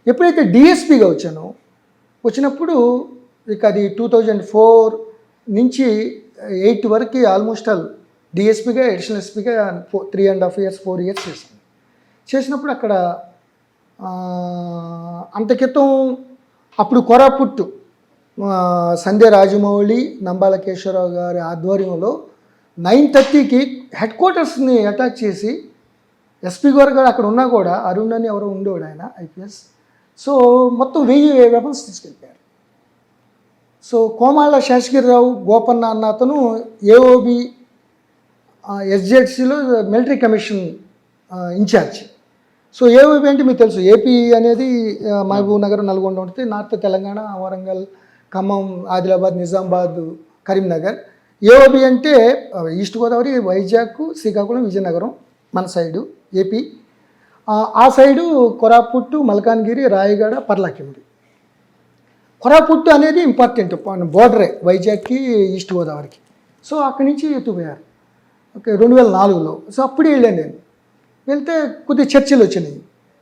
ఎప్పుడైతే డిఎస్పిగా వచ్చినప్పుడు ఇక అది 2004 నుంచి 8 వరకు ఆల్మోస్ట్ ఆల్ డిఎస్పిగా అడిషనల్ ఎస్పీగా 3.5 years 4 years చేసినప్పుడు అక్కడ అంత క్రితం అప్పుడు కోరాపుట్టు సంధ్య రాజమౌళి నంబాల కేశవరావు గారి ఆధ్వర్యంలో 9:30కి హెడ్ క్వార్టర్స్ని అటాక్ చేసి ఎస్పీ గారు అక్కడ ఉన్నా కూడా అరుణ్ అని ఎవరో ఉండేవాడు ఆయన ఐపీఎస్. సో మొత్తం 1000 వెపన్స్ తీసుకెళ్ళిపోయారు. సో కోమాళ్ళ శేషగిరిరావు గోపన్న అన్న అతను ఏఓబి ఎస్జెడ్సీలో military commission incharge. So AOB అంటే మీకు తెలుసు, ఏపీ అనేది మహబూబ్ నగర్, నల్గొండ ఉంటుంది, నార్త్ తెలంగాణ, వరంగల్, ఖమ్మం, ఆదిలాబాద్, నిజామాబాద్, కరీంనగర్. ఏఓబి అంటే ఈస్ట్ గోదావరి, వైజాగ్, శ్రీకాకుళం, విజయనగరం మన సైడు ఏపీ. ఆ సైడు కొరాపుట్టు, మల్కాన్గిరి, రాయగడ, పర్లాకిండి. కొరాపుట్టు అనేది ఇంపార్టెంట్ బోర్డరే వైజాగ్కి, ఈస్ట్ గోదావరికి. సో అక్కడి నుంచి ఎత్తుపోయారు. ఓకే, 2004లో. సో అప్పుడే వెళ్ళాను నేను. వెళ్తే కొద్దిగా చర్చలు వచ్చినాయి.